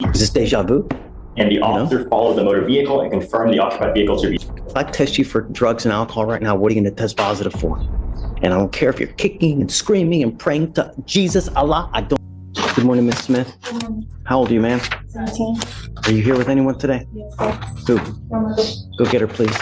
Is this deja vu? And the officer followed the motor vehicle and confirmed the occupied vehicle to be. If I test you for drugs and alcohol right now, what are you going to test positive for? And I don't care if you're kicking and screaming and praying to Jesus, Allah, I don't. Good morning, Miss Smith. Good morning. How old are you, ma'am? 17. Are you here with anyone today? Yes, sir. Who? Mama. Go get her, please.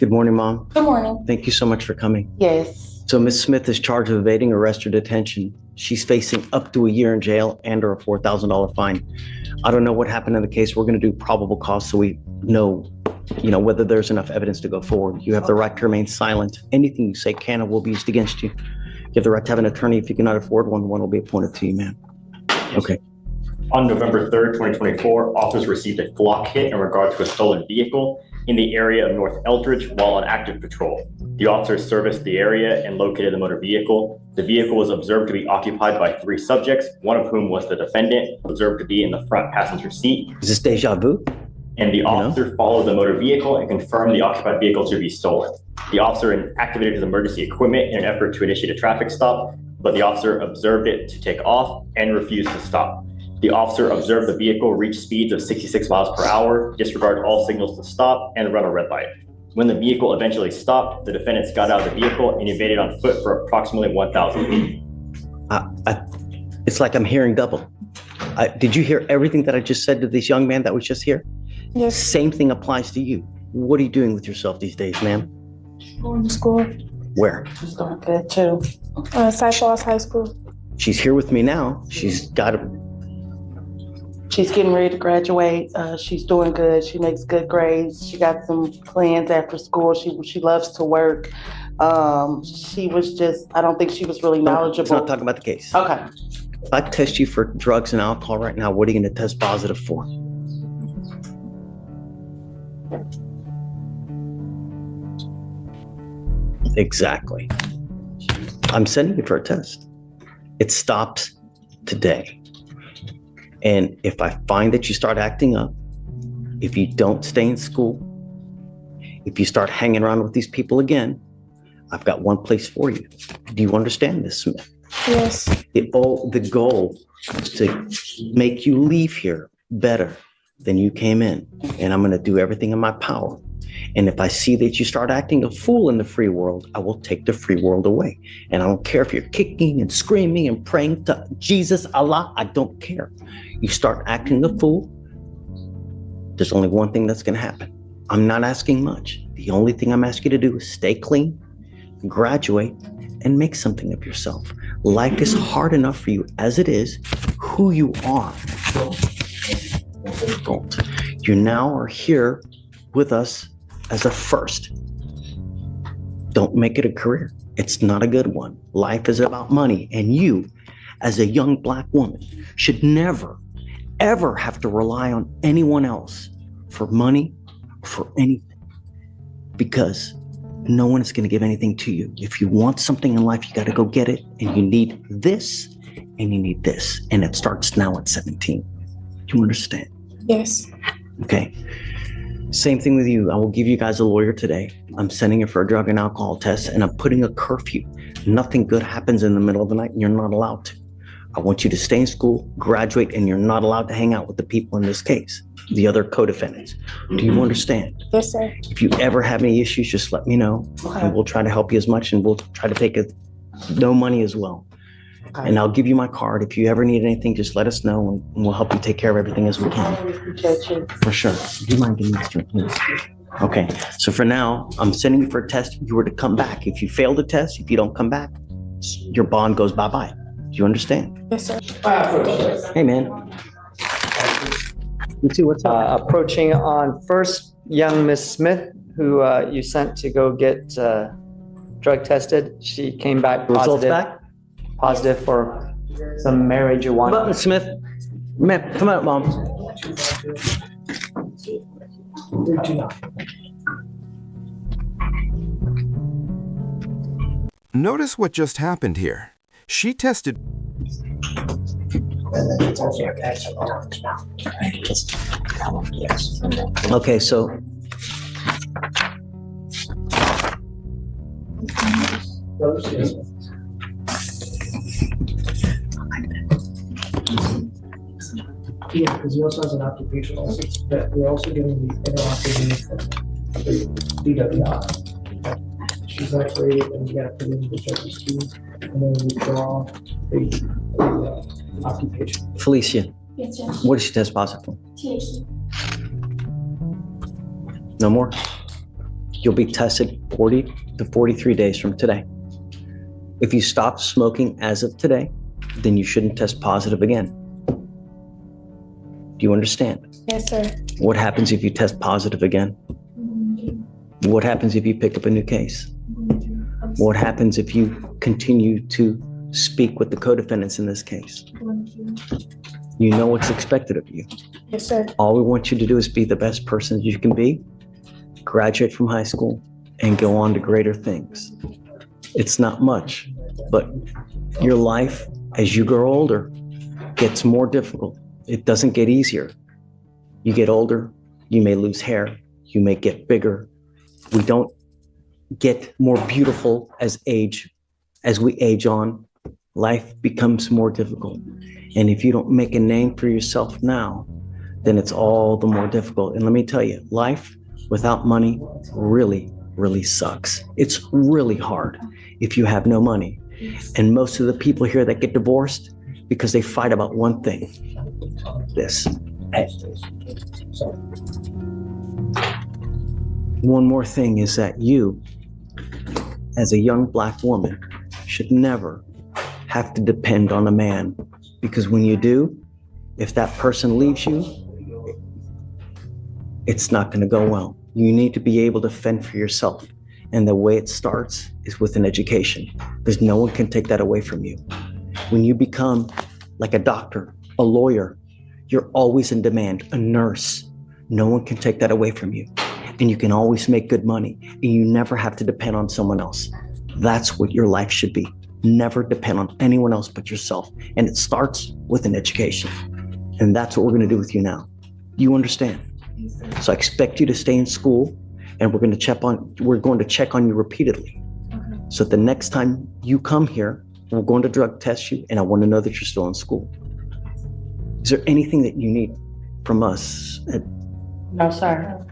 Good morning, Mom. Good morning. Thank you so much for coming. Yes. So Miss Smith is charged with evading arrest or detention. She's facing up to a year in jail and or a $4,000 fine. I don't know what happened in the case. We're going to do probable cause so we know, whether there's enough evidence to go forward. You have the right to remain silent. Anything you say can or will be used against you. You have the right to have an attorney. If you cannot afford one, one will be appointed to you, ma'am. Okay. On November 3rd, 2024, officers received a flock hit in regard to a stolen vehicle in the area of North Eldridge while on active patrol. The officers serviced the area and located the motor vehicle. The vehicle was observed to be occupied by 3 subjects, one of whom was the defendant, observed to be in the front passenger seat. Is this deja vu? And the officer followed the motor vehicle and confirmed the occupied vehicle to be stolen. The officer activated his emergency equipment in an effort to initiate a traffic stop, but the officer observed it to take off and refused to stop. The officer observed the vehicle reach speeds of 66 miles per hour, disregard all signals to stop, and run a red light. When the vehicle eventually stopped, the defendants got out of the vehicle and evaded on foot for approximately 1,000 feet. It's like I'm hearing double. Did you hear everything that I just said to this young man that was just here? Yes. Same thing applies to you. What are you doing with yourself these days, ma'am? Going to school. Where? She's doing good too. Cyclops High School. She's here with me now. She's getting ready to graduate. She's doing good. She makes good grades. She got some plans after school. She loves to work. She was just, I don't think she was really knowledgeable. Let's not talk about the case. Okay. If I test you for drugs and alcohol right now, what are you going to test positive for? Exactly. I'm sending you for a test. It stops today. And if I find that you start acting up, if you don't stay in school, if you start hanging around with these people again, I've got one place for you. Do you understand this, Smith? Yes. The goal is to make you leave here better than you came in. And I'm going to do everything in my power. And if I see that you start acting a fool in the free world, I will take the free world away. And I don't care if you're kicking and screaming and praying to Jesus, Allah, I don't care. You start acting a fool, there's only one thing that's going to happen. I'm not asking much. The only thing I'm asking you to do is stay clean, graduate, and make something of yourself. Life is hard enough for you as it is. Who you are. You now are here with us as a first. Don't make it a career. It's not a good one. Life is about money, and you, as a young Black woman, should never, ever have to rely on anyone else for money, for anything, because no one is going to give anything to you. If you want something in life, you got to go get it, and you need this, and you need this, and it starts now at 17. Do you understand? Yes. Okay. Same thing with you. I will give you guys a lawyer today. I'm sending you for a drug and alcohol test, and I'm putting a curfew. Nothing good happens in the middle of the night, and you're not allowed to. I want you to stay in school, graduate, and you're not allowed to hang out with the people in this case, the other co-defendants. Do you understand? Yes, sir. If you ever have any issues, just let me know, and we'll try to help you as much, and we'll try to take no money as well. Okay. And I'll give you my card. If you ever need anything, just let us know, and we'll help you take care of everything as we can. I really appreciate you. For sure. Do you mind giving me this drink, please? Okay. So for now, I'm sending you for a test. If you were to come back, if you fail the test, if you don't come back, your bond goes bye-bye. Do you understand? Yes, sir. Hey, man. You too. What's up? Approaching on first, young Miss Smith, who you sent to go get drug tested. She came back Results back? Positive for some marijuana. Come on, Smith. Man, come on, Mom. Notice what just happened here. She tested. Okay, so Yeah, because he also has an occupational that we're also getting the interactive from the DWI. She's separated and we gotta put in the judge's fee and then withdraw the occupation. Felicia, Yes, Judge. what did she test positive for? THC. No more? You'll be tested 40 to 43 days from today. If you stop smoking as of today, then you shouldn't test positive again. Do you understand? Yes, sir. What happens if you test positive again? What happens if you pick up a new case? What happens if you continue to speak with the co-defendants in this case? You know what's expected of you. Yes, sir. All we want you to do is be the best person you can be, graduate from high school, and go on to greater things. It's not much, but your life as you grow older gets more difficult. It doesn't get easier. You get older, you may lose hair, you may get bigger. We don't get more beautiful as we age on. Life becomes more difficult. And if you don't make a name for yourself now, then it's all the more difficult. And let me tell you, life without money really, really sucks. It's really hard if you have no money. And most of the people here that get divorced, because they fight about one thing, this. One more thing is that you, as a young Black woman, should never have to depend on a man, because when you do, if that person leaves you, it's not going to go well. You need to be able to fend for yourself. And the way it starts is with an education, because no one can take that away from you. When you become like a doctor, a lawyer, you're always in demand, a nurse. No one can take that away from you. And you can always make good money, and you never have to depend on someone else. That's what your life should be. Never depend on anyone else but yourself. And it starts with an education. And that's what we're going to do with you now. You understand? So I expect you to stay in school, and we're going to check on you repeatedly. So the next time you come here, we're going to drug test you, and I want to know that you're still in school. Is there anything that you need from us? No, sir.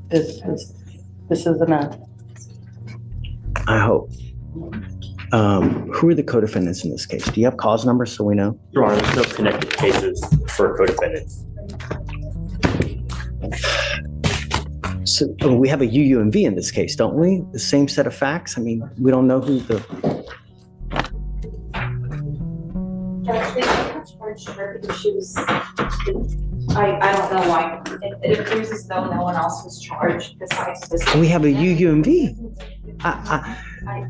This is enough. I hope. Who are the co-defendants in this case? Do you have cause numbers so we know? Your Honor, there's no connected cases for co-defendants. So we have a UUMV in this case, don't we? The same set of facts? I mean, we don't know who the... I don't know why. It appears as though no one else was charged besides this. We have a UUMV.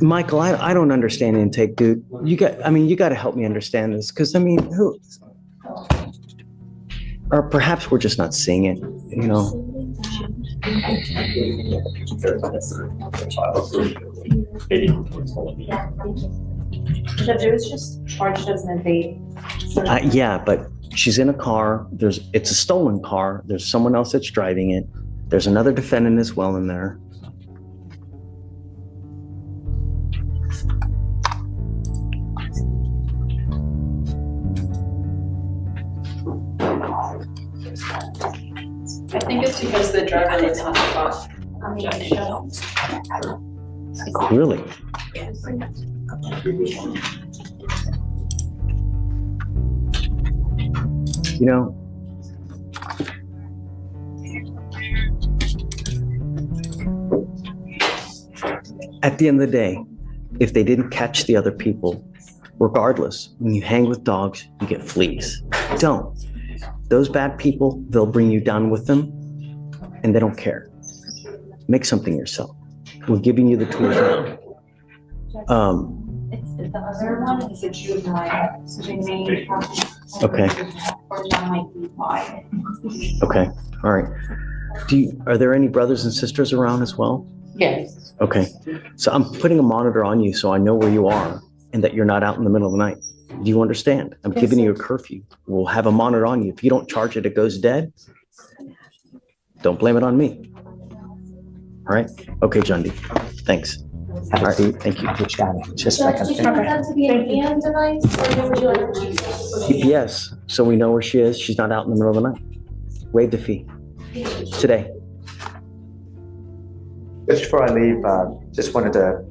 Michael, I don't understand intake, dude. You got to help me understand this, because who? Or perhaps we're just not seeing it, you know? It was just charged as an evade. Yeah, but she's in a car. It's a stolen car. There's someone else that's driving it. There's another defendant as well in there. I think it's because the driver is on the bus. Really? You know, at the end of the day, if they didn't catch the other people, regardless, when you hang with dogs, you get fleas. Don't. Those bad people, they'll bring you down with them, and they don't care. Make something yourself. We're giving you the tools now. It's the other one is a juvenile, so they may have. Okay. Or that might be why. Okay, all right. Are there any brothers and sisters around as well? Yes. Okay, so I'm putting a monitor on you so I know where you are and that you're not out in the middle of the night. Do you understand? I'm giving you a curfew. We'll have a monitor on you. If you don't charge it, it goes dead. Don't blame it on me. All right? Okay, Jundi. Thanks. Have All a right, seat. thank you. Just a Judge, second. did you want that to be a hand device, or would you like to? GPS, so we know where she is. She's not out in the middle of the night. Waive the fee today. Just before I leave, just wanted to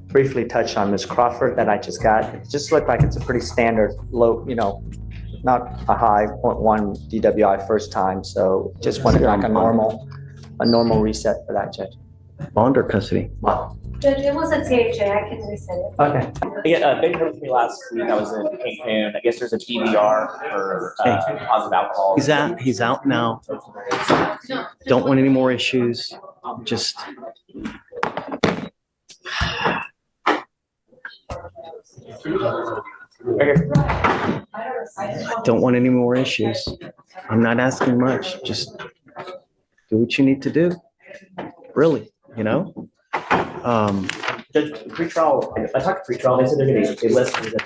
briefly touch on Ms. Crawford that I just got. It just looked like it's a pretty standard low, not a high 0.1 DWI first time. So just wanted like a normal reset for that, Judge. Bond or custody? Judge, it was a THA, I can reset it. Okay. Yeah, Ben heard from me last week. I was in Cancun. I guess there's a DVR for positive alcohol. He's out now. Don't want any more issues. Just. Don't want any more issues. I'm not asking much. Just do what you need to do. Really, Judge, pretrial, I talked to pretrial, they said they're gonna, they listed it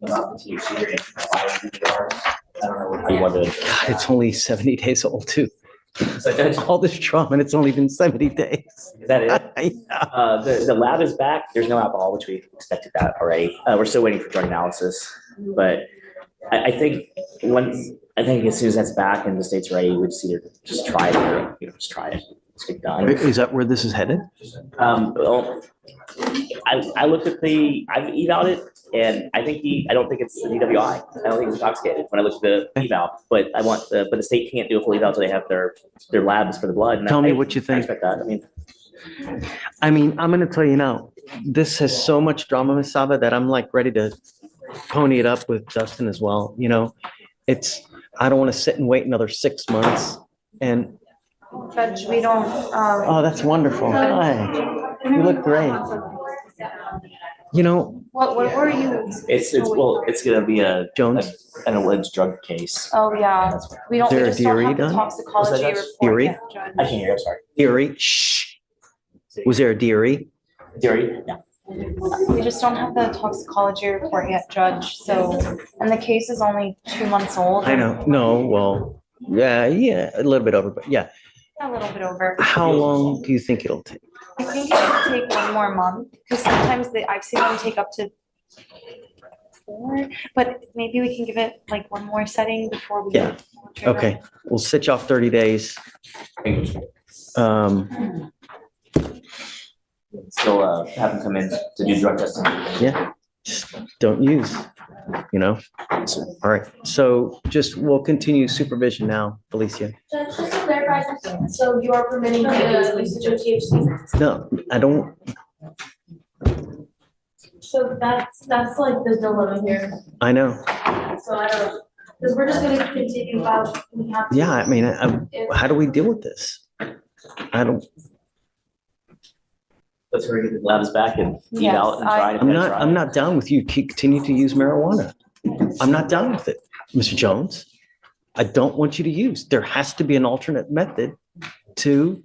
about the THC rate. I don't know how you want to. God, it's only 70 days old too. So Judge, All this trauma and it's only been 70 days. is that it? Yeah. The lab is back. There's no alcohol, which we expected that already. We're still waiting for drug analysis, but I think as soon as that's back and the state's ready, we just either just try it or, just try it. Let's get done. Is that where this is headed? Well, I looked at I've evaled it, and I don't think it's the DWI. I don't think it's intoxicated when I looked at the eval, but but the state can't do a full eval until they have their labs for the blood. And Tell me what you I think. expect that. I'm going to tell you now, this has so much drama, Ms. Saba, that I'm like ready to pony it up with Dustin as well. I don't want to sit and wait another 6 months. And, Judge, we don't, oh, that's wonderful. Hi, you look great. what were you? It's gonna be Jones, an alleged drug case. Oh, yeah, we don't, Is we there a just don't DRE have the done? toxicology Was that report DRE? yet, Judge. I can't hear. I'm sorry. DRE, shh. Was there a DRE? Theory? Yeah. We just don't have the toxicology report yet, Judge, and the case is only 2 months old. I know. No, well, yeah, a little bit over, but yeah. A little bit over. How long do you think it'll take? I think it should take 1 more month, because sometimes I've seen them take up to 4, but maybe we can give it like 1 more setting before we. Yeah. Okay, we'll sit you off 30 days. Still have them come in to do drug testing. Yeah, just don't use, All right, so we'll continue supervision now, Felicia. Judge, just to clarify something, so you are permitting the usage of THC? No, I don't, So that's like the dilemma here, I know. so I don't, because we're just gonna continue about, we have to. Yeah, I mean, how do we deal with this? I don't, Let's hurry get the labs back and eat Yes, out and try it. I'm not down with you continue to use marijuana. I'm not down with it, Mr. Jones. I don't want you to use. There has to be an alternate method to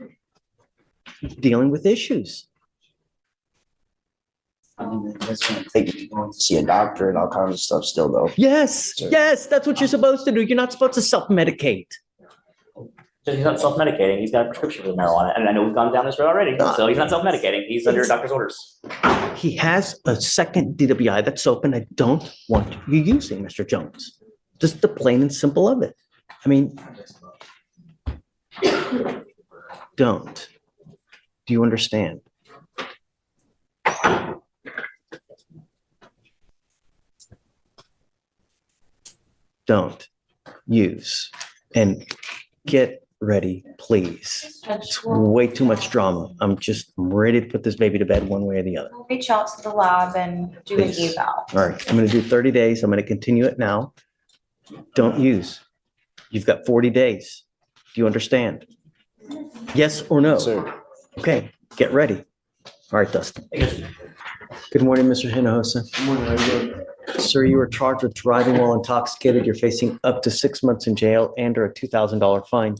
dealing with issues. I mean, it's gonna take you going to see a doctor and all kinds of stuff still though. Yes, that's what you're supposed to do. You're not supposed to self-medicate. He's not self-medicating. He's got a prescription for marijuana. And I know we've gone down this road already. So he's not self-medicating. He's under a doctor's orders. He has a second DWI that's open. I don't want you using, Mr. Jones. Just the plain and simple of it. I mean, don't. Do you understand? Don't use and get ready, please. It's way too much drama. I'm ready to put this baby to bed one way or the other. We'll reach out to the lab and do an Please. eval. All right, I'm going to do 30 days. I'm going to continue it now. Don't use. You've got 40 days. Do you understand? Yes or no? Sir. Okay, get ready. All right, Dustin. Good morning, Mr. Henosa. Good morning, how you doing? Sir, you were charged with driving while intoxicated. You're facing up to 6 months in jail and or a $2,000 fine.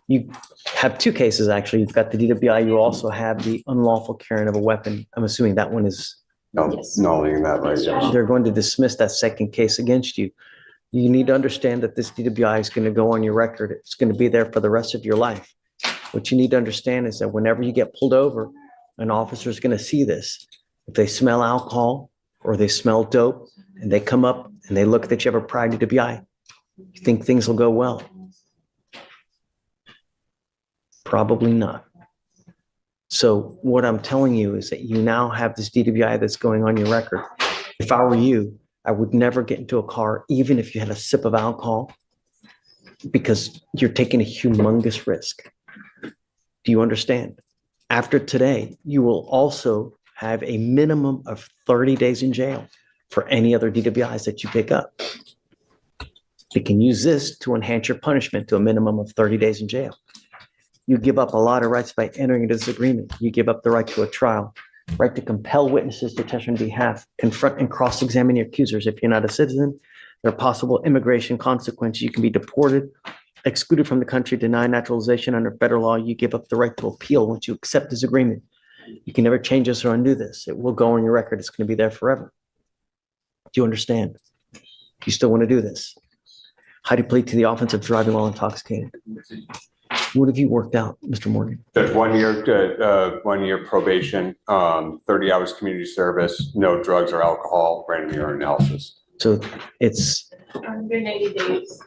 You have 2 cases, actually. You've got the DWI. You also have the unlawful carrying of a weapon. I'm assuming that one is. No, you're not right. Yeah. They're going to dismiss that second case against you. You need to understand that this DWI is going to go on your record. It's going to be there for the rest of your life. What you need to understand is that whenever you get pulled over, an officer is going to see this. If they smell alcohol or they smell dope, and they come up and they look that you have a prior DWI, you think things will go well? Probably not. So what I'm telling you is that you now have this DWI that's going on your record. If I were you, I would never get into a car, even if you had a sip of alcohol, because you're taking a humongous risk. Do you understand? After today, you will also have a minimum of 30 days in jail for any other DWIs that you pick up. You can use this to enhance your punishment to a minimum of 30 days in jail. You give up a lot of rights by entering into this agreement. You give up the right to a trial, right to compel witnesses to testify on behalf, confront and cross-examine your accusers. If you're not a citizen, there are possible immigration consequences. You can be deported, excluded from the country, denied naturalization under federal law. You give up the right to appeal once you accept this agreement. You can never change this or undo this. It will go on your record. It's going to be there forever. Do you understand? Do you still want to do this? How do you plead to the offense of driving while intoxicated? What have you worked out, Mr. Morgan? There's 1 year, 1 year probation, 30 hours community service, no drugs or alcohol, random urine analysis. So it's 180 days.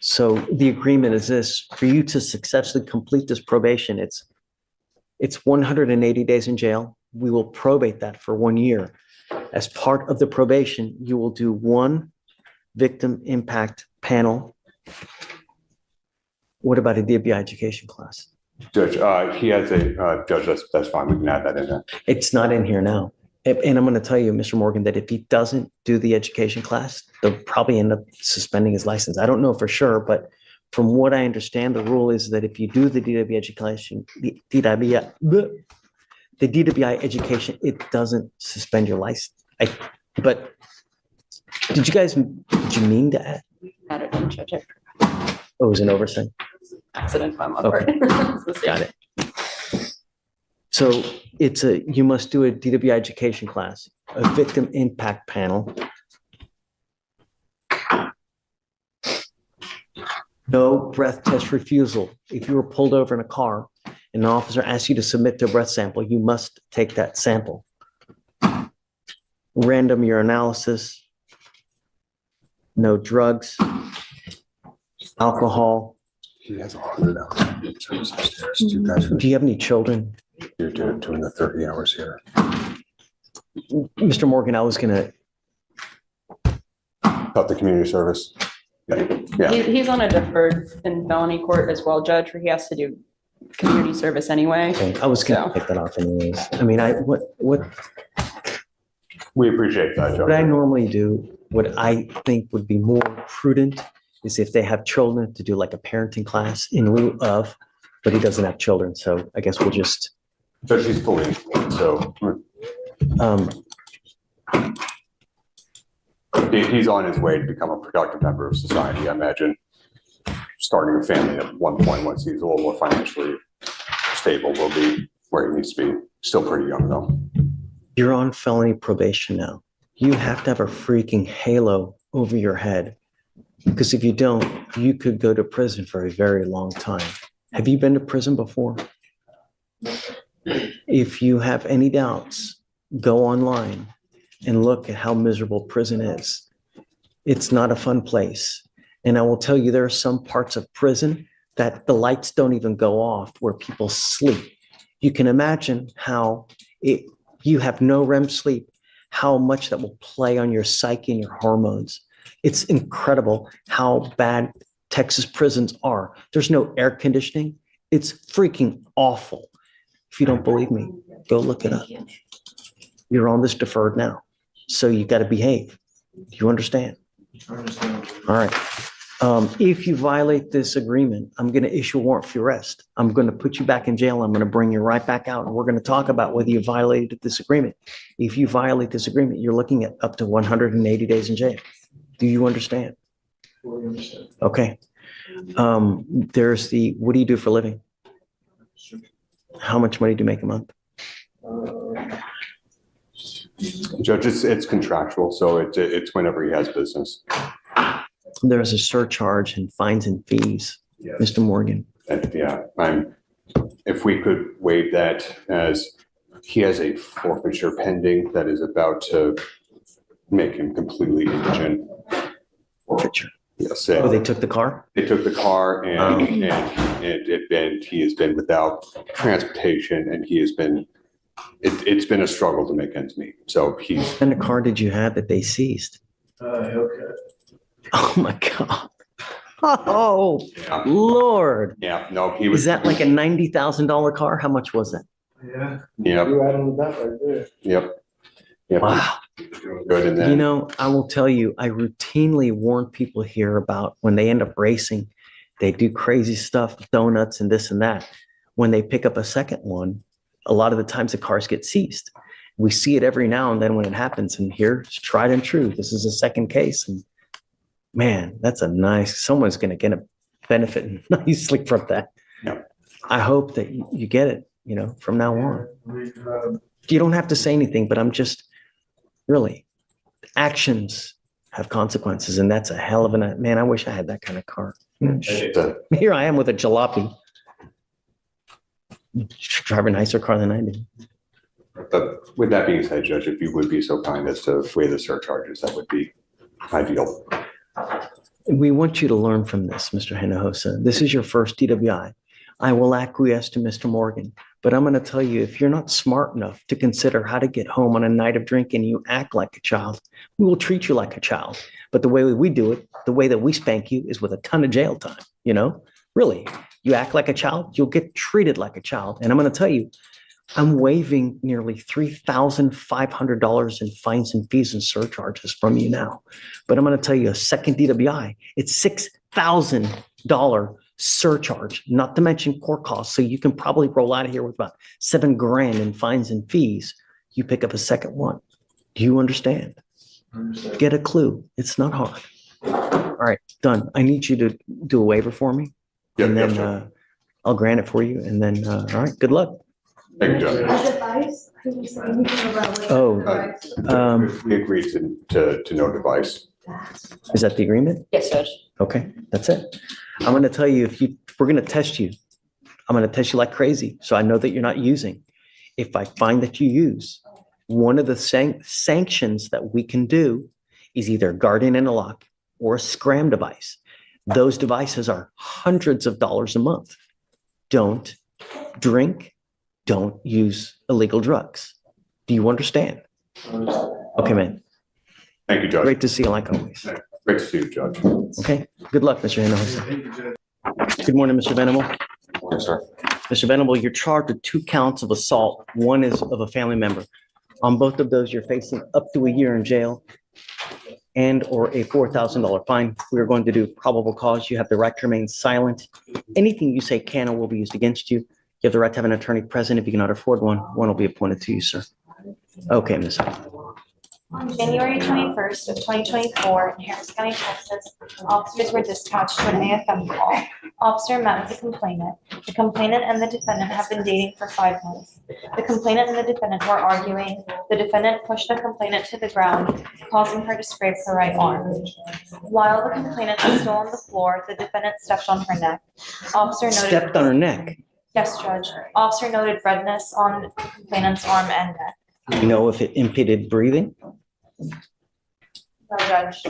So the agreement is this: for you to successfully complete this probation, it's 180 days in jail. We will probate that for 1 year. As part of the probation, you will do one victim impact panel. What about a DBI education class? Judge, he has a, judge, that's fine. We can add that in there. It's not in here now. And I'm going to tell you, Mr. Morgan, that if he doesn't do the education class, they'll probably end up suspending his license. I don't know for sure, but from what I understand, the rule is that if you do the DWI education, the DWI education, it doesn't suspend your license. But did you mean to add? Added in, Judge. Oh, it was an oversight. Accident by my Okay. part. Got it. So you must do a DWI education class, a victim impact panel. No breath test refusal. If you were pulled over in a car and an officer asks you to submit their breath sample, you must take that sample. Random urinalysis. No drugs, alcohol. He has 100 hours service upstairs. Two guys Do you have any children? You're doing the 30 hours here. Mr. Morgan, I was going to. About the community service. Yeah. He's on a deferred in felony court as well, Judge, where he has to do community service anyway. I was going to pick that off anyways. I mean, what We appreciate that, Judge. what I normally do, what I think would be more prudent is if they have children to do like a parenting class in lieu of, but he doesn't have children. So I guess we'll just. So she's fully employed, so. He's on his way to become a productive member of society, I imagine. Starting a family at one point, once he's a little more financially stable, will be where he needs to be. Still pretty young though. You're on felony probation now. You have to have a freaking halo over your head, because if you don't, you could go to prison for a very long time. Have you been to prison before? If you have any doubts, go online and look at how miserable prison is. It's not a fun place. And I will tell you, there are some parts of prison that the lights don't even go off where people sleep. You can imagine how you have no REM sleep, how much that will play on your psyche and your hormones. It's incredible how bad Texas prisons are. There's no air conditioning. It's freaking awful. If you don't believe me, go look it up. You're on this deferred now, so you got to behave. Do you understand? I understand. All right. If you violate this agreement, I'm going to issue a warrant for your arrest. I'm going to put you back in jail. I'm going to bring you right back out, and we're going to talk about whether you violated this agreement. If you violate this agreement, you're looking at up to 180 days in jail. Do you understand? Fully understand. Okay. There's what do you do for a living? How much money do you make a month? Judge, it's contractual, so it's whenever he has business. There's a surcharge and fines and fees, Yes. Mr. Morgan. And yeah, if we could waive that, as he has a forfeiture pending that is about to make him completely indigent. Forfeiture. Yes, Oh, they took the car? they took the car and he has been without transportation and it's been a struggle to make ends meet. So he's. What kind of car did you have that they seized? Okay. Oh my God. Oh, Yeah. Lord. Yeah, no, he was. Is that like a $90,000 car? How much was that? Yeah. Yep, You had him with that right there. yep. Yep. Wow. Good, and then. You know, I will tell you, I routinely warn people here about when they end up racing, they do crazy stuff, donuts and this and that. When they pick up a second one, a lot of the times the cars get seized. We see it every now and then when it happens. And here it's tried and true. This is a second case. And man, that's a nice, someone's going to get a benefit nicely from that. Yeah. I hope that you get it, you know, from now on. You don't have to say anything, but I'm just really, actions have consequences. And that's a hell of a, man, I wish I had that kind of car. Here I am with a jalopy. Drive a nicer car than I do. But with that being said, Judge, if you would be so kind as to weigh the surcharges, that would be ideal. We want you to learn from this, Mr. Henosa. This is your first DWI. I will acquiesce to Mr. Morgan, but I'm going to tell you, if you're not smart enough to consider how to get home on a night of drinking, you act like a child, we will treat you like a child. But the way we do it, the way that we spank you is with a ton of jail time, you know? Really, you act like a child, you'll get treated like a child. And I'm going to tell you, I'm waiving nearly $3,500 in fines and fees and surcharges from you now. But I'm going to tell you a second DWI, it's $6,000 surcharge, not to mention court costs. So you can probably roll out of here with about $7,000 in fines and fees. You pick up a second one. Do you understand? Get a clue. It's not hard. All right, done. I need you to do a waiver for me. Yep, And then yes, I'll grant it for you. And then, all right, good luck. Thank you, Judge. As advice, can you say anything about what? Oh, We agreed to no device. is that the agreement? Yes, Judge. Okay, that's it. I'm going to tell you, if we're going to test you, I'm going to test you like crazy. So I know that you're not using. If I find that you use, one of the sanctions that we can do is either guardian interlock or a scram device. Those devices are hundreds of dollars a month. Don't drink. Don't use illegal drugs. Do you understand? Okay, man. Thank you, Judge. Great to see you like always. Great to see you, Judge. Okay. Good luck, Mr. Henosa. Good morning, Mr. Venable. Yes, sir. Mr. Venable, you're charged with 2 counts of assault. One is of a family member. On both of those, you're facing up to a year in jail and or a $4,000 fine. We are going to do probable cause. You have the right to remain silent. Anything you say can or will be used against you. You have the right to have an attorney present. If you cannot afford one, one will be appointed to you, sir. Okay, Ms. On January 21st of 2024 in Harris County, Texas, officers were dispatched to an AFM call. Officer met with the complainant. The complainant and the defendant have been dating for 5 months. The complainant and the defendant were arguing. The defendant pushed the complainant to the ground, causing her to scrape her right arm. While the complainant was still on the floor, the defendant stepped on her neck. Officer noted. Stepped on her neck. Yes, Judge. Officer noted redness on the complainant's arm and neck. Do you know if it impeded breathing? No, Judge.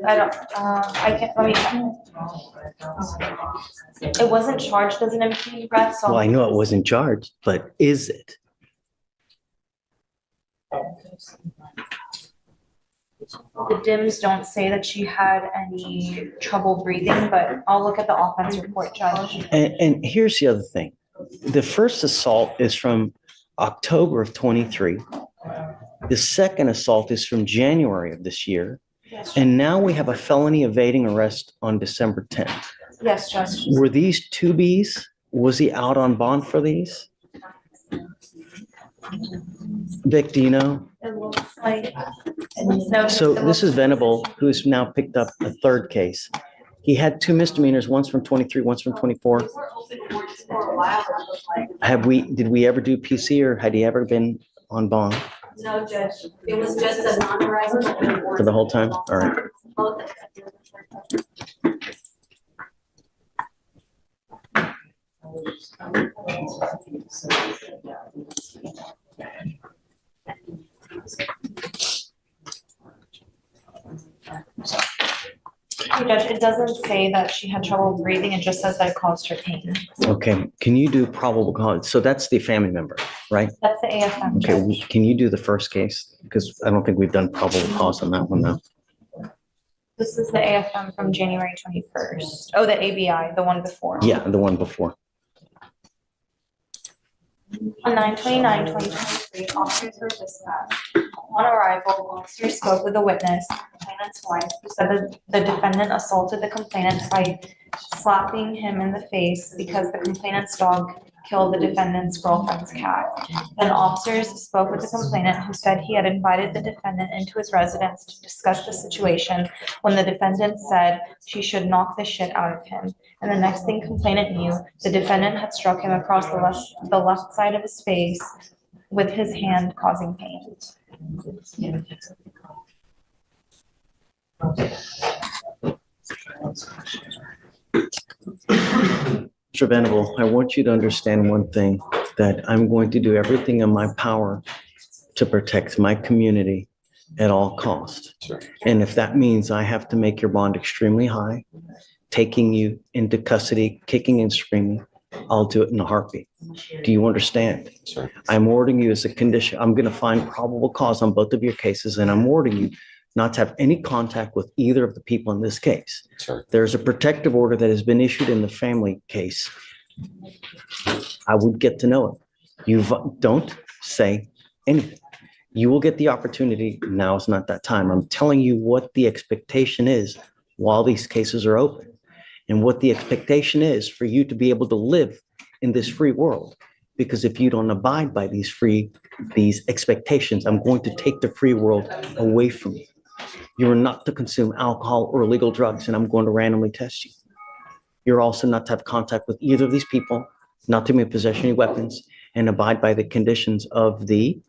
I don't, I can't, let me check. It wasn't charged as an impeding breath, so. Well, I know it wasn't charged, but is it? The DIMS don't say that she had any trouble breathing, but I'll look at the offense report, Judge. And here's the other thing. The first assault is from October of 23. The second assault is from January of this year. Yes, And now we have a felony evading arrest on December 10th. yes, Judge. Were these 2Bs? Was he out on bond for these? Vic, do you know? It looks like. No, So it this is looks- Venable, who's now picked up a 3rd case. He had 2 misdemeanors, one's from 23, one's from 24. Did we ever do PC or had he ever been on bond No, Judge, it was just a non-arrival. for the whole time? All right. Judge, it doesn't say that she had trouble breathing, it just says that it caused her pain. Okay, can you do probable cause? So that's the family member, right? That's the AFM, Okay, Judge. can you do the first case? Because I don't think we've done probable cause on that one now. This is the AFM from January 21st. Oh, the ABI, the one before. Yeah, the one before. On 9/29/2023, officers were dispatched. On arrival, officers spoke with the witness, the complainant's wife, who said that the defendant assaulted the complainant by slapping him in the face because the complainant's dog killed the defendant's girlfriend's cat. Then officers spoke with the complainant, who said he had invited the defendant into his residence to discuss the situation when the defendant said she should knock the shit out of him. And the next thing complainant knew, the defendant had struck him across the left side of his face with his hand, causing pain. Mr. Venable, I want you to understand one thing, that I'm going to do everything in my power to protect my community at all costs. Sure. And if that means I have to make your bond extremely high, taking you into custody, kicking and screaming, I'll do it in a heartbeat. Do you understand? Sure. I'm ordering you as a condition. I'm going to find probable cause on both of your cases, and I'm ordering you not to have any contact with either of the people in this case. Sure. There's a protective order that has been issued in the family case. I would get to know it. Don't say anything. You will get the opportunity. Now is not that time. I'm telling you what the expectation is while these cases are open, and what the expectation is for you to be able to live in this free world. Because if you don't abide by these expectations, I'm going to take the free world away from you. You are not to consume alcohol or illegal drugs, and I'm going to randomly test you. You're also not to have contact with either of these people, not to be in possession of any weapons, and abide by the conditions of the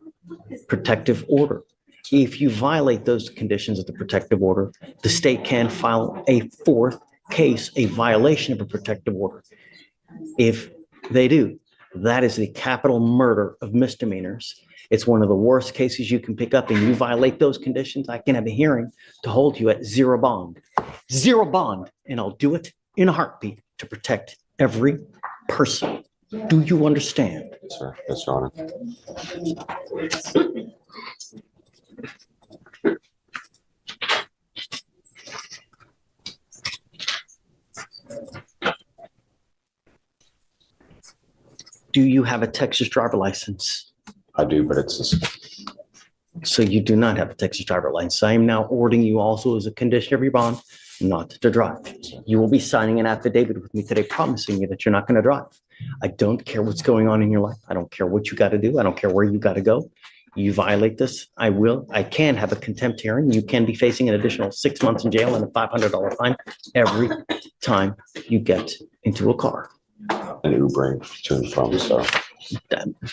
protective order. If you violate those conditions of the protective order, the state can file a fourth case, a violation of a protective order. If they do, that is the capital murder of misdemeanors. It's one of the worst cases you can pick up, and you violate those conditions, I can have a hearing to hold you at zero bond, and I'll do it in a heartbeat to protect every person. Do you understand? Yes, sir. Yes, Your Honor. Do you have a Texas driver license? I do, but it's So you do not have a Texas driver license. I am now ordering you also as a condition of your bond not to drive. You will be signing an affidavit with me today promising you that you're not going to drive. I don't care what's going on in your life. I don't care what you got to do. I don't care where you got to go. You violate this, I can have a contempt hearing. You can be facing an additional 6 months in jail and a $500 fine every time you get into a car. an Ubering to and from, so.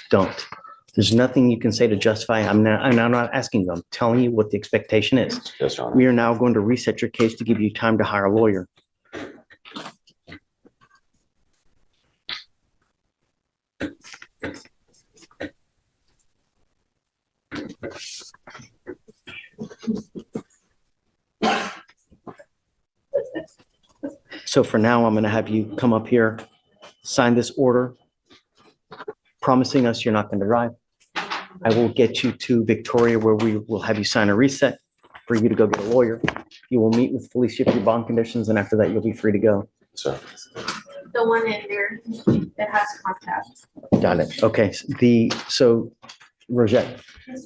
Don't. There's nothing you can say to justify. I'm not asking you. I'm telling you what the expectation is. Yes, Your Honor. We are now going to reset your case to give you time to hire a lawyer. So for now, I'm going to have you come up here, sign this order, promising us you're not going to drive. I will get you to Victoria, where we will have you sign a reset for you to go get a lawyer. You will meet with Fleischer for your bond conditions, and after that, you'll be free to go. So, The one in there that has contact. Got it. Okay. So Rosette,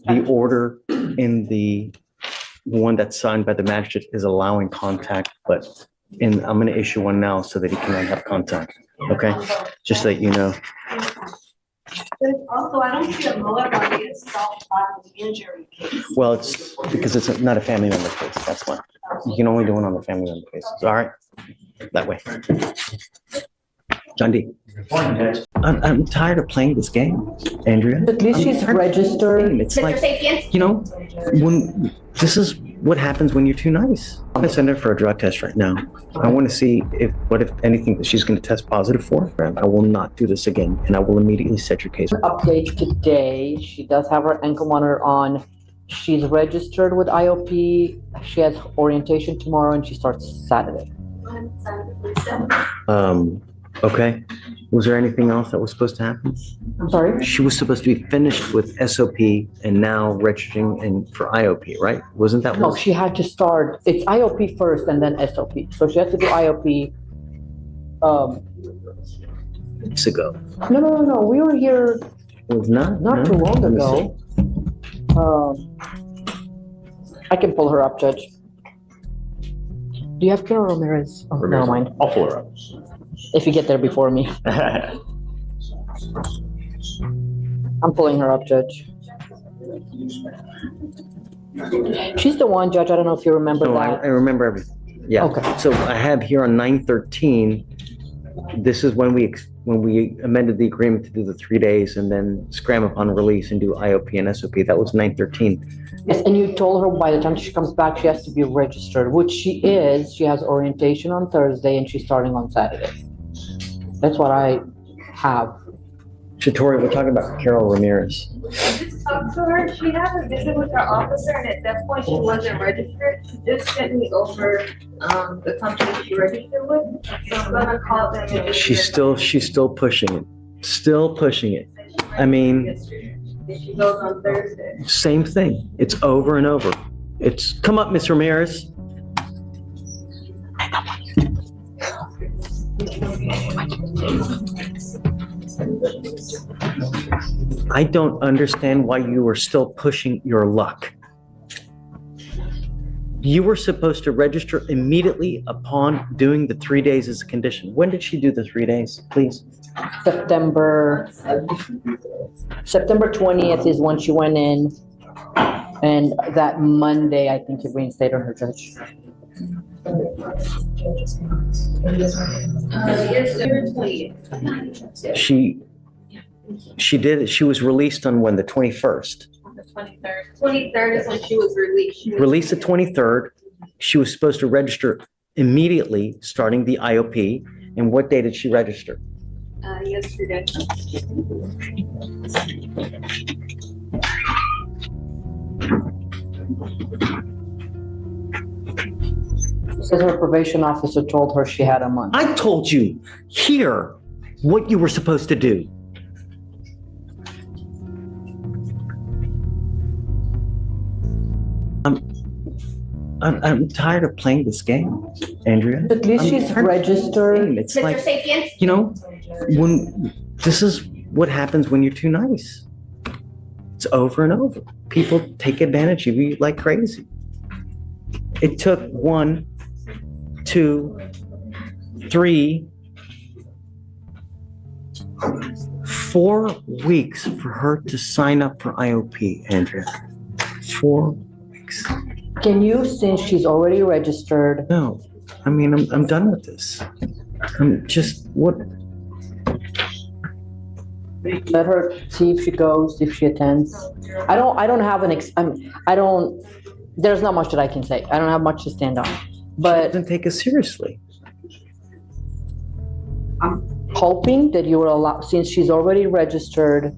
the order in the one that's signed by the magistrate is allowing contact, but I'm going to issue one now so that he cannot have contact. Okay? Just so that you know. Also, I don't see a motive on the assault on the injury case. Well, it's because it's not a family member case. That's why. You can only do it on the family member cases. All right? That way. John D. I'm tired of playing this game, Andrea. At least she's registered. It's like, you know, when this is what happens when you're too nice. I'm gonna send her for a drug test right now. I want to see if anything that she's going to test positive for. I will not do this again, and I will immediately set your case. Update today. She does have her ankle monitor on. she's registered with IOP. She has orientation tomorrow and she starts Saturday. Okay. Was there anything else that was supposed to happen? I'm sorry? She was supposed to be finished with SOP and now registering for IOP, right? Wasn't that No, what? she had to start, it's IOP first and then SOP. So she has to do IOP. Weeks ago. No. We were here It was not too long Let me ago. I can pull her up, Judge. Do you have Karen Ramirez? Oh, never mind. I'll pull her up. If you get there before me. I'm pulling her up, Judge. She's the one, Judge, I don't know if you remember No, that. I remember everything. Yeah. Okay. So I have here on 9/13, this is when we amended the agreement to do the 3 days and then scram upon release and do IOP and SOP. That was 9/13. Yes, and you told her by the time she comes back, she has to be registered, which she is. She has orientation on Thursday and she's starting on Saturday. That's what I have. Shatori, we're talking about Carol Ramirez. I just talked to her, she had a visit with her officer, and at that point, she wasn't registered. She just sent me over, the company she registered with, so I'm gonna call them and just. She's still pushing it. Still pushing it. I mean, And she goes on Thursday. same thing. It's over and over. It's, come up, Miss Ramirez. I don't understand why you are still pushing your luck. You were supposed to register immediately upon doing the 3 days as a condition. When did she do the 3 days, please? September 20th is when she went in. And that Monday, I think you reinstated her, Judge. She did it. She was released on when, the 21st? The 23rd. 23rd is when she was released. Released the 23rd. She was supposed to register immediately, starting the IOP. And what day did she register? Yesterday. Says her probation officer told her she had a month. I told you here what you were supposed to do. I'm tired of playing this game, Andrea. At least she's registered. It's like, you know, when this is what happens when you're too nice. It's over and over. People take advantage of you like crazy. It took 1, 2, 3, 4 weeks for her to sign up for IOP, Andrea. 4 weeks. Can you, since she's already registered? No, I mean, I'm done with this. I'm just, what? Let her see if she goes, if she attends. I don't have there's not much that I can say. I don't have much to stand on. But she doesn't take us seriously. I'm hoping that you will allow, since she's already registered,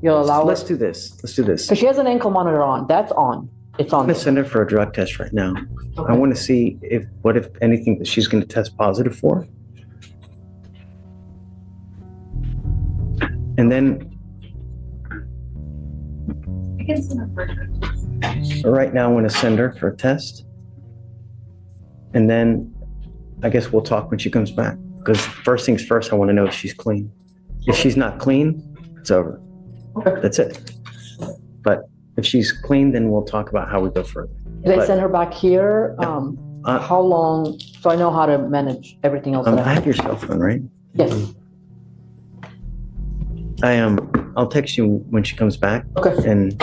you'll allow her. Let's do this. Because she has an ankle monitor on. That's on. It's on. I'm gonna send her for a drug test right now. Okay. I want to see if anything that she's going to test positive for. And then right now I want to send her for a test. And then I guess we'll talk when she comes back. Because first things first, I want to know if she's clean. If she's not clean, it's over. Okay. That's it. But if she's clean, then we'll talk about how we go further. Did I send her back here? How long? So I know how to manage everything else. I have your cell phone, right? Yes. I'll text you when she comes back. Okay. And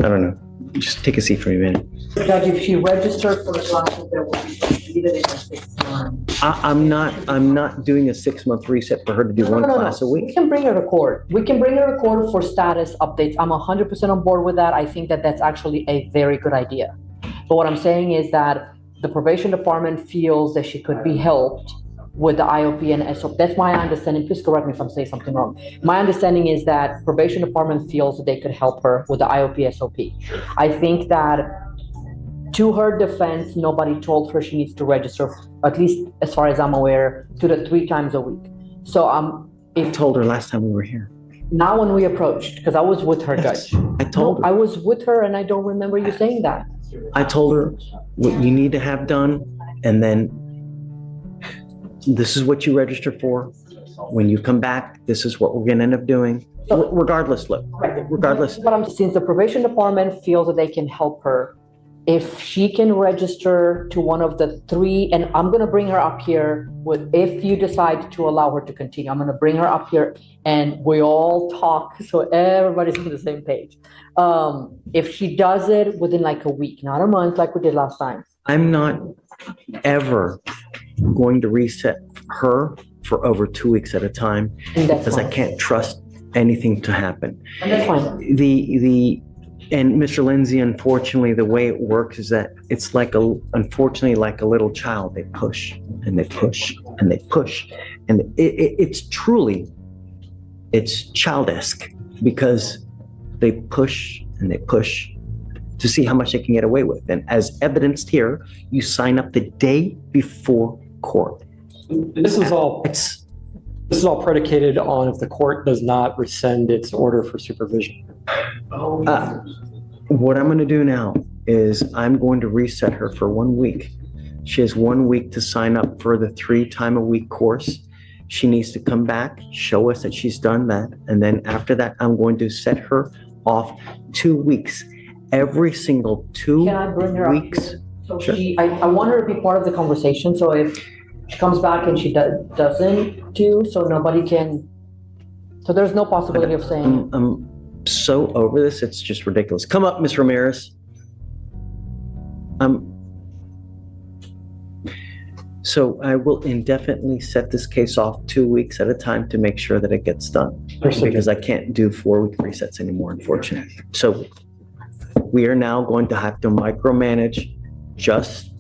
I don't know. Just take a seat for a minute. Judge, if she registered for the classes, there will be in 6 months. I'm not doing a 6-month reset for her to do one class a week. We can bring her to court. We can bring her to court for status updates. I'm 100% on board with that. I think that that's actually a very good idea. But what I'm saying is that the probation department feels that she could be helped with the IOP and SOP. That's my understanding. Please correct me if I'm saying something wrong. My understanding is that probation department feels that they could help her with the IOP SOP. I think that to her defense, nobody told her she needs to register, at least as far as I'm aware, to the 3 times a week. So I told her last time we were here. now when we approached, because I was with her, Yes, Judge. I told her. I was with her and I don't remember you saying that. I told her what you need to have done, and then this is what you register for. When you come back, this is what we're gonna end up doing. Regardless, look, regardless. But since the probation department feels that they can help her, if she can register to one of the 3, and I'm gonna bring her up here if you decide to allow her to continue, I'm gonna bring her up here and we all talk so everybody's on the same page. If she does it within like a week, not a month like we did last time. I'm not ever going to reset her for over 2 weeks at a time And that's because I fine. can't trust anything to happen. And that's fine. And Mr. Lindsay, unfortunately, the way it works is that it's unfortunately like a little child. They push and they push and they push. And it's childish because they push and they push to see how much they can get away with. And as evidenced here, you sign up the day before court. This is all predicated on if the court does not rescind its order for supervision. What I'm going to do now is I'm going to reset her for 1 week. She has 1 week to sign up for the 3-time-a-week course. She needs to come back, show us that she's done that. And then after that, I'm going to set her off 2 weeks. Every single 2 Can I bring her up weeks. here? So Sure. I want her to be part of the conversation. So if she comes back and she doesn't do, so nobody can, so there's no possibility of saying. I'm so over this, it's just ridiculous. Come up, Miss Ramirez. So I will indefinitely set this case off 2 weeks at a time to make sure that it gets done. Because I can't do 4-week resets anymore, unfortunately. So we are now going to have to micromanage just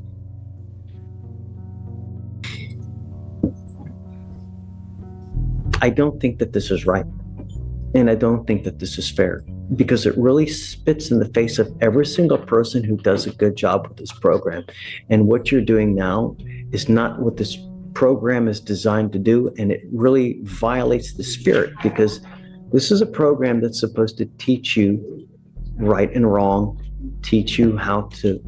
I don't think that this is right. And I don't think that this is fair because it really spits in the face of every single person who does a good job with this program. And what you're doing now is not what this program is designed to do. And it really violates the spirit because this is a program that's supposed to teach you right and wrong, teach you how to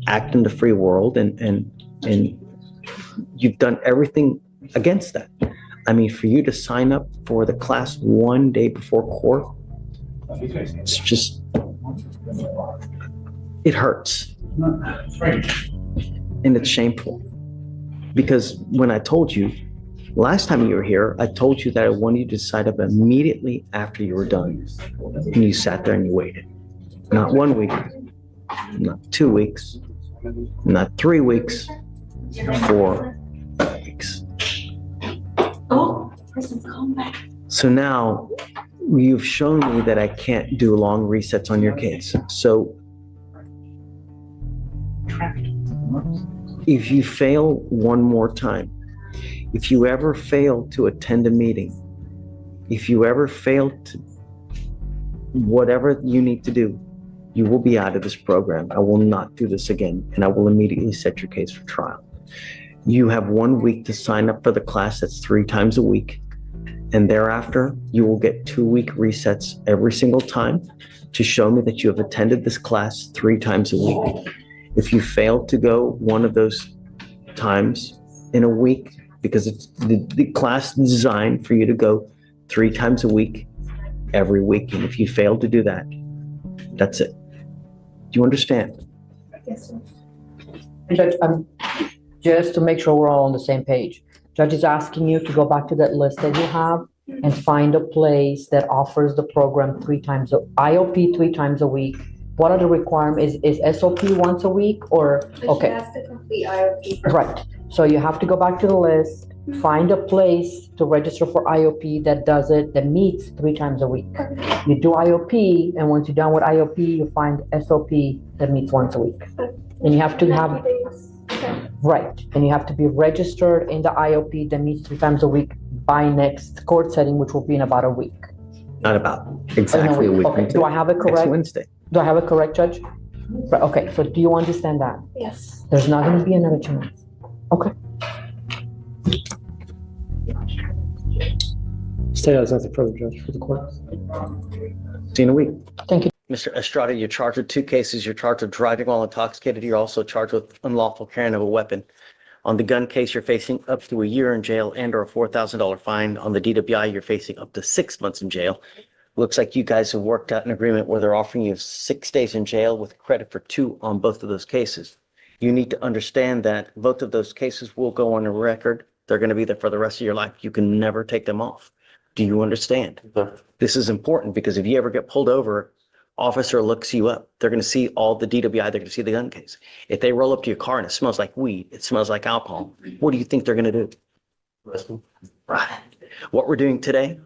act in the free world. And you've done everything against that. I mean, for you to sign up for the class 1 day before court, it's just, it hurts. And it's shameful. Because when I told you, last time you were here, I told you that I wanted you to sign up immediately after you were done. And you sat there and you waited. Not 1 week, not 2 weeks, not 3 weeks, 4 weeks. Oh, person's calling back. So now you've shown me that I can't do long resets on your case. So if you fail one more time, if you ever fail to attend a meeting, if you ever fail to whatever you need to do, you will be out of this program. I will not do this again, and I will immediately set your case for trial. You have 1 week to sign up for the class that's 3 times a week. And thereafter, you will get 2-week resets every single time to show me that you have attended this class 3 times a week. If you fail to go one of those times in a week, because it's the class is designed for you to go 3 times a week, every week. And if you fail to do that, that's it. Do you understand? Yes, sir. Judge, just to make sure we're all on the same page, Judge is asking you to go back to that list that you have and find a place that offers the program 3 times, IOP 3 times a week. What are the requirements? Is SOP once a week or, But okay. she has to complete IOP first. Right, so you have to go back to the list, find a place to register for IOP that does it, that meets 3 times a week. You do IOP, and once you're done with IOP, you find SOP that meets once a week. And you have to have, 90 days. Okay. Right, and you have to be registered in the IOP that meets 3 times a week by next court setting, which will be in about a week. Not about, exactly a week. Okay, do I have it Next correct? Wednesday. Do I have it correct, Judge? Right, okay, so do you understand that? Yes. There's not gonna be another 2 months. Okay. Stay as nothing further, Judge, for the court. See you in a week. Thank you. Mr. Estrada, you're charged with 2 cases. You're charged with driving while intoxicated. You're also charged with unlawful carrying of a weapon. On the gun case, you're facing up to a year in jail and or a $4,000 fine. On the DWI, you're facing up to 6 months in jail. Looks like you guys have worked out an agreement where they're offering you 6 days in jail with credit for 2 on both of those cases. You need to understand that both of those cases will go on a record. They're going to be there for the rest of your life. You can never take them off. Do you understand? This is important because if you ever get pulled over, officer looks you up. They're going to see all the DWI. They're going to see the gun case. If they roll up to your car and it smells like weed, it smells like alcohol, what do you think they're going to do? Right. What we're doing today,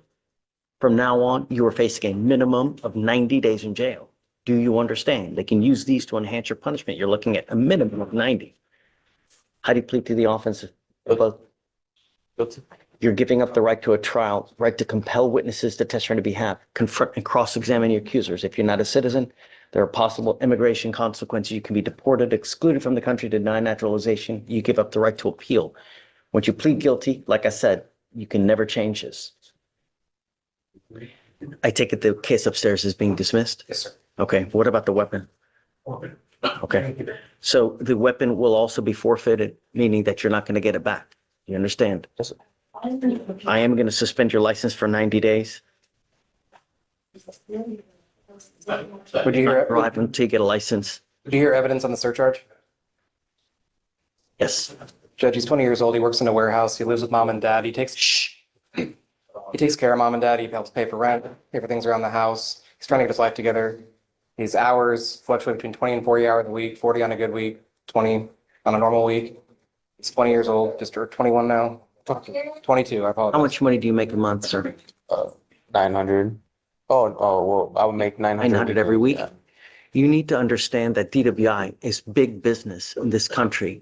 from now on, you are facing a minimum of 90 days in jail. Do you understand? They can use these to enhance your punishment. You're looking at a minimum of 90. How do you plead to the offense? You're giving up the right to a trial, right to compel witnesses to testify on your behalf, confront and cross-examine your accusers. If you're not a citizen, there are possible immigration consequences. You can be deported, excluded from the country, denied naturalization. You give up the right to appeal. Once you plead guilty, like I said, you can never change this. I take it the case upstairs is being dismissed? Yes, sir. Okay, what about the weapon? Okay, so the weapon will also be forfeited, meaning that you're not going to get it back. You understand? Yes, sir. I am going to suspend your license for 90 days. Would you hear, Drive until you get a license. would you hear evidence on the surcharge? Yes. Judge, he's 20 years old. He works in a warehouse. He lives with mom and dad. He takes care of mom and dad. He helps pay for rent, pay for things around the house. He's trying to get his life together. His hours fluctuate between 20 and 40 hours a week, 40 on a good week, 20 on a normal week. He's 20 years old, just or 21 now. 22, I apologize. How much money do you make a month, sir? 900. Well, I would make 900. 900 every week? You need to understand that DWI is big business in this country.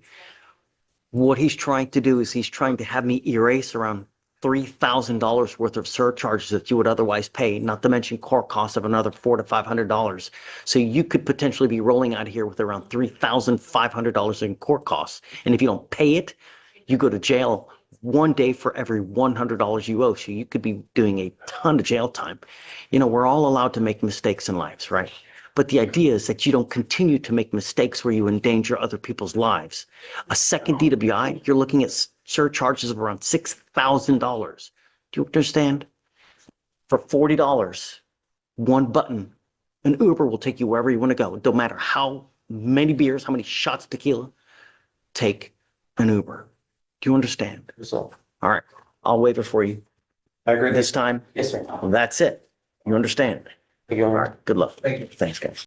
What he's trying to do is he's trying to have me erase around $3,000 worth of surcharges that you would otherwise pay, not to mention court costs of another $400 to $500. So you could potentially be rolling out here with around $3,500 in court costs. And if you don't pay it, you go to jail 1 day for every $100 you owe. So you could be doing a ton of jail time. You know, we're all allowed to make mistakes in lives, right? But the idea is that you don't continue to make mistakes where you endanger other people's lives. A second DWI, you're looking at surcharges of around $6,000. Do you understand? For $40, one button, an Uber will take you wherever you want to go. It don't matter how many beers, how many shots of tequila, take an Uber. Do you understand? All right, I'll waive it for you. I agree. This time? Yes, sir. Well, that's it. You understand? Thank you. All right, good luck. Thank you. Thanks, guys.